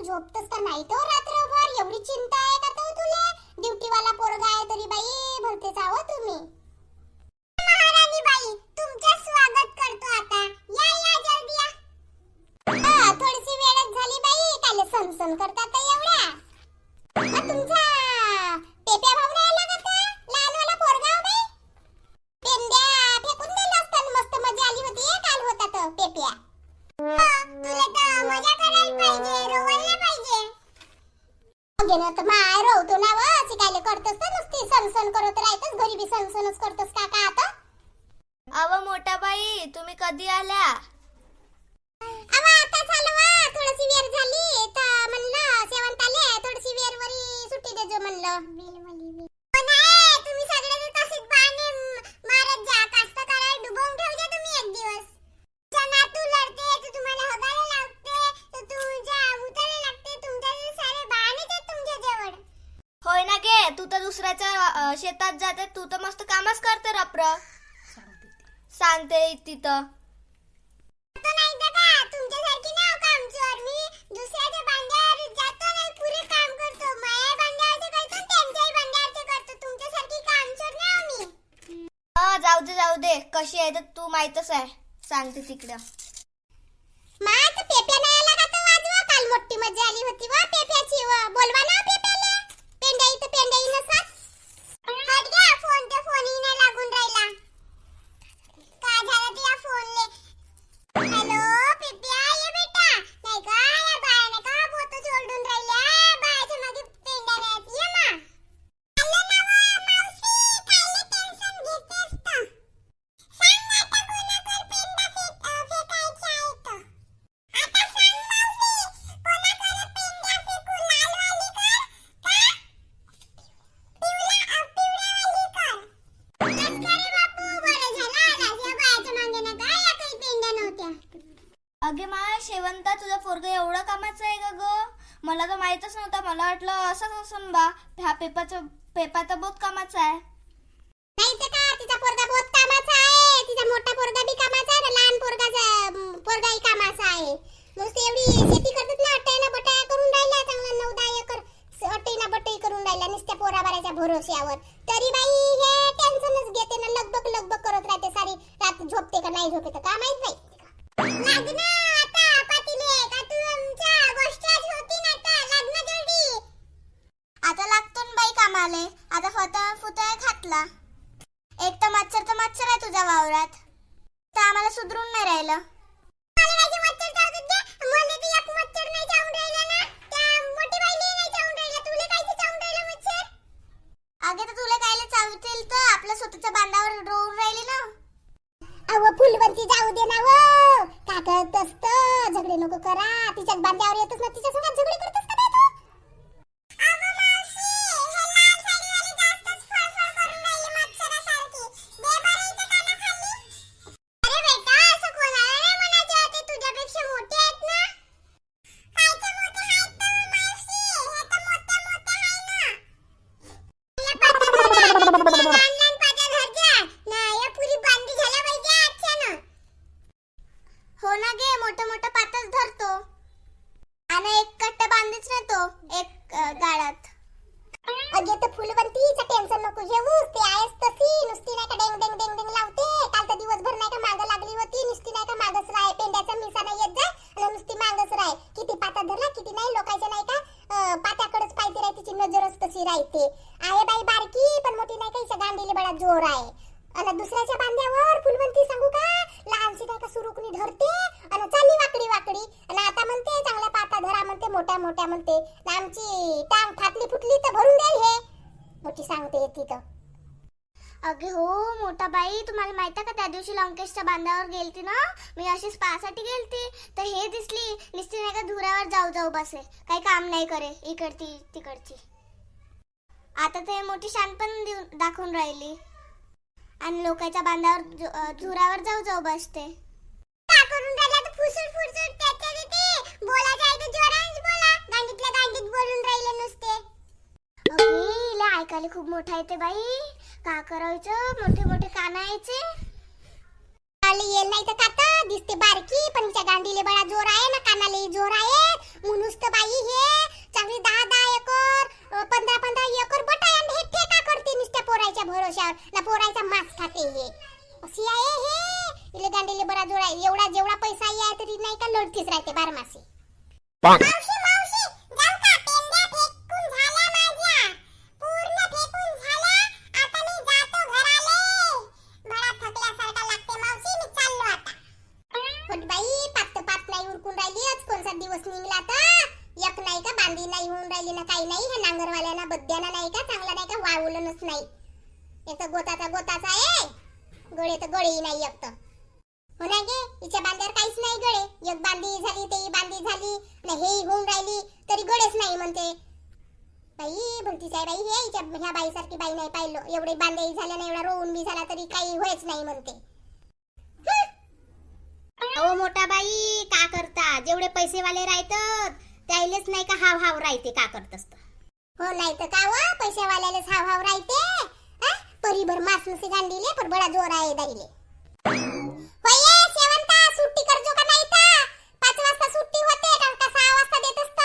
तू झोपतस का नाही तो रात्रभर? एवढी चिंता आहे का तो तुला? ड्युटी वाला पोरगा आहे तरी बाई भलतेच आहो तुम्ही. महाराणी बाई तुमचं स्वागत करतो आता. या या जल्दी या. थोडीशी वेळच झाली बाई. काले सनसन करतात एवढ्या. तुमचा पेप्या भाऊ नाही आला का तो? लहान वाला पोरगा बाई. पेंड्या फेकून दिला असता मस्त मजा आली होती. काल होता तो पेप्या. तुला तर मजा करायला पाहिजे, रोवायला पाहिजे. गेला तर माय रोवतो ना व. शिकायला करतस तर नुसती सनसन करत राहतस. घरी बी सनसनच करतस का का आता? अव मोठा बाई तुम्ही कधी आल्या? अव आता झालं वा. थोडीशी वेळ झाली तर म्हणलं सेवंत आले थोडीशी वेळ वरी सुट्टी देजो म्हणलं. पण आहे तुम्ही सगळे तसेच बाणे मारत जा. कास्तकाराला डुबवून ठेवजा तुम्ही एक दिवस. नातू लढते तर तुम्हाला हगायला लागते तर तुझ्या उतारे लागते. तुमच्या सारे बहानेच आहेत तुमच्या जवळ. होय ना गे, तू तर दुसऱ्याच्या शेतात जाते. तू तर मस्त कामच करते रप्र. सांगते तिथं तो नाही तर का तुमच्यासारखी नाव कामचोर. मी दुसऱ्याच्या बांड्यावर जातो नाही पुरे काम करतो. माझ्या बांड्यावरचे करतो त्यांच्याही बांड्यावरचे करतो. तुमच्यासारखी कामचोर नाही मी. जाऊ दे कशी आहे तर तू माहीतच आहे. सांगते तिकडं. मात पेप्या नाही आला का तर वाजवा. काल मोठी मजा आली होती वा पेप्याची. व बोलवा ना पेप्याला. पेंड्याई तर पेंड्याई नसात. हट गया फोन ते फोनही नाही लागून राहिला. काय झालं तुझ्या फोनले? हॅलो पेप्या ये बेटा. नाही का या बायाने का बोत सोडून राहिल्या? बायाच्या मागे पेंड्या नाही ये ना. आलं ना वा मावशी. कायले टेन्शन घेतेस तर? सांग ना आता कोणाकडे पेंड्या फेकायच्या आहेत तर? आता सांग मावशी कोणाकडे पेंड्या फेकू? लालवाली कर का पिवळ्यावाली कर? बस करे बापू. बरं झालं आलास. या बायाच्या मागे ना काय या काही पेंड्या नव्हत्या. अगे माय शेवंता तुझा पोरगा एवढं कामाचं आहे का ग? मला तर माहीतच नव्हता. मला वाटलं असंच असून बा. हा पेपा तर बहुत कामाचा आहे. नाही तर का तिचा पोरगा बहुत कामाचा आहे. तिचा मोठा पोरगा बी कामाचा आहे ना लहान पोरगाही कामाचा आहे. नुसती एवढी शेती करतात ना. अट्टायना बटाया करून राहिल्या. चांगला 9-10 एकर अट्टायना बटाई करून राहिल्या नुसत्या पोराबाराच्या भरोश्यावर. तरी बाई हे टेन्शनच घेते ना. लगबग करत राहते सारी रात. झोपते का नाही झोपते का माहित बाई. लग्न आता पाटीले का तुमच्या गोष्टच होती ना. आता लग्न जल्दी. आता लागतो ना बाई कामाले. आता फुता खातला. एक तर मच्छर आहे तुझ्या वावरात. तर आम्हाला सुधरून नाही राहिलं. अगे तर तुला कायले चावतील तर आपल्या स्वतःच्या बांधावर रोवून राहिली ना. अव फुलवंती जाऊ दे ना व. का करत असत? झगडे नको करा. तिच्याच बांध्यावर येतच ना. तिच्या सोबत झगडे करतस का तू? अव मावशी हे लाल साडीवाली जास्तच फळफळ करून राहिली मच्छरासारखी. दे बरं इथं कानाखाली. अरे बेटा असं कोणाला नाही म्हणायचे होते. तुझ्यापेक्षा मोठे आहेत ना. कायचे मोठे आहेत तर मावशी? हे तर मोठे आहे ना. लहान पाट्या घरच्या ना. या पुरी बांधी झाल्या पाहिजे आजच्यानं. हो ना गे, मोठं पातच धरतो. आणि एक कट्टा बांधीच नाही तो एक गाळात. अगे तर फुलवंतीचं टेन्शन नको घेऊस. ते आहेस तशी नुसती नाही का डेंग लावते. काल तर दिवसभर नाही का मागं लागली होती. नुसती नाही का मागच राय. पेंड्याचा मिसा नाही येत जा आणि नुसती मागच राय. किती पाता धरला किती नाही. लोकांच्या नाही का पात्याकडेच पाहिजे राहते. तिची नजरच तशी राहते. आहे बाई बारकी पण मोठी नाही का. हिच्या गांडीला बडा जोर आहे. आणि दुसऱ्याच्या बांध्यावर फुलवंती सांगू का लहानशी काय का सुरुकणी धरते आणि चालली वाकडी. आणि आता म्हणते चांगल्या पाता धरा म्हणते. मोठ्या म्हणते. आमची टांग फाटली फुटली तर भरून द्याल हे. मोठी सांगते तिथं. अगे हो मोठा बाई, तुम्हाला माहिती आहे का त्या दिवशी लंकेशच्या बांधावर गेलती ना मी. अशीच पाहासाठी गेलती तर हे दिसली नुसती नाही का धुऱ्यावर जाऊ बसे. काही काम नाही करे इकडची तिकडची. आता ते मोठी शानपण दाखवून राहिली आणि लोकांच्या बांधावर धुऱ्यावर जाऊ बसते. का करून राहिला तर फुसूट त्याच्या तिथे बोलायचं आहे तर जोरानेच बोला. गांडीतल्या गांडीत बोलून राहिले नुसते. अगे हिला ऐकायला खूप मोठा येते बाई. का करायचं? मोठे कान यायचे. आले येल नाही तर काता दिसते बारकी पण हिच्या गांडीले बडा जोर आहे ना. कानाले जोर आहे. मुनुस तर बाई हे मावशी मावशी जाऊ का? पेंड्या फेकून झाल्या माझ्या, पूर्ण फेकून झाल्या. आता मी जातो घराले. बडा थकल्यासारखा लागते मावशी, मी चाललो आता. पण बाई पात नाही उरकून राहिली. आज कोणता दिवस निघला तर एक नाही का बांधी नाही होऊन राहिली ना, काही नाही. हे नांगरवाल्याना बद्द्याना नाही का चांगला नाही का वावलंच नाही. एक तर गोताचा आहे, गळे तर गळेही नाही एक तर. हो ना गे, हिच्या बांध्यावर काहीच नाही गळे. एक बांधी झाली ते बांधी झाली ना, हे होऊन राहिली तरी गळेच नाही म्हणते. बाई भलतीच आहे बाई हे. हिच्या ह्या बाईसारखी बाई नाही पाहिलं. एवढे बांधेही झाल्या ना, एवढा रोवून बी झाला तरी काही होयच नाही म्हणते. अहो मोठा बाई का करता? जेवढे पैसेवाले राहतात त्याइलेच नाही का हाव हाव राहते. का करतस? हो नाही तर का वा, पैशावाल्यालाच हाव हाव राहते. परिभर मास नसे गांडीले पर बडा जोर आहे दाईले. होये शेवंता, सुट्टी करजो का नाही तर? 5 वाजता सुट्टी होते का 6 वाजता देत असत?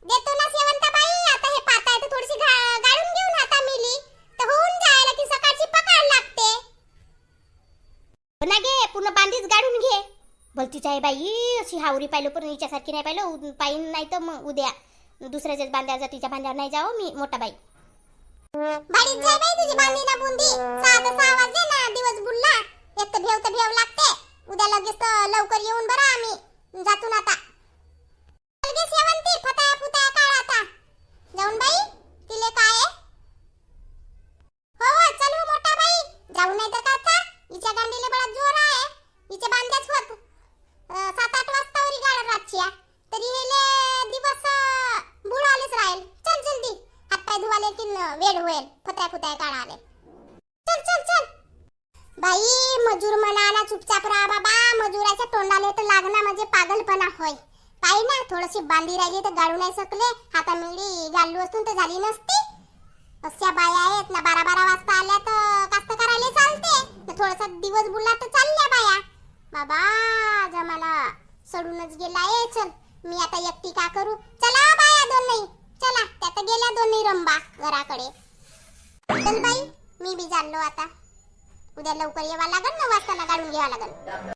देतो ना शेवंता बाई. आता हे पाता आहे तर थोडीशी गाळून घेऊन आता मिली तर होऊन जायला की सकाळची पकाड लागते. ना गे पूर्ण बांधीच गाडून घे. भलतीच आहे बाई, अशी हावरी पाहिलं पण हिच्यासारखी नाही पाहिलं. पाहिन नाही तर मग उद्या दुसऱ्याच्याच बांध्यावर तिच्या बांध्यावर नाही जावं मी मोठा बाई. बाडीत जाय बाई तुझी बांधी ना बुंदी. 6 वाजले ना, दिवस बुडला. एक तर भेव लागते. उद्या लगेच तर लवकर येऊन बरं आम्ही जातून आता. चल गे शेवंती, फताया फुताया काढ आता. जाऊन बाई तिले काय आहे? हो चल हो मोठा बाई. जाऊ नाही तर का? हिच्या गांडीले बडा जोर आहे. हिचे बांध्याच होत 7-8 वाजता वरी गाड रातच्या तरी हेले दिवस बुडालेच राहील. चल जल्दी हात पाय धुवाले की वेळ होईल. फताया काढाले. चल बाई मजूर म्हणाला चुपचाप राहा बाबा. मजुराच्या तोंडाले तर लागणं म्हणजे पागलपणा होय. पाहि ना थोडीशी बांधी राहिली तर गाडू नाही शकले. हाता मिळी गाडली असून तर झाली नसती. अशा बाया आहेत ना 12 वाजता आल्या तर कास्त करायला चालते. थोडासा दिवस बुडला तर चालल्या बाया. बाबा जमाना सडूनच गेलाय. चल मी आता एकटी का करू? चला बाया दोन्ही चला. त्यात गेल्या दोन्ही रंबा घराकडे. चल बाई मी बी चाललो आता. उद्या लवकर यावं लागल, 9 वाजता गाडून घ्यावं लागल.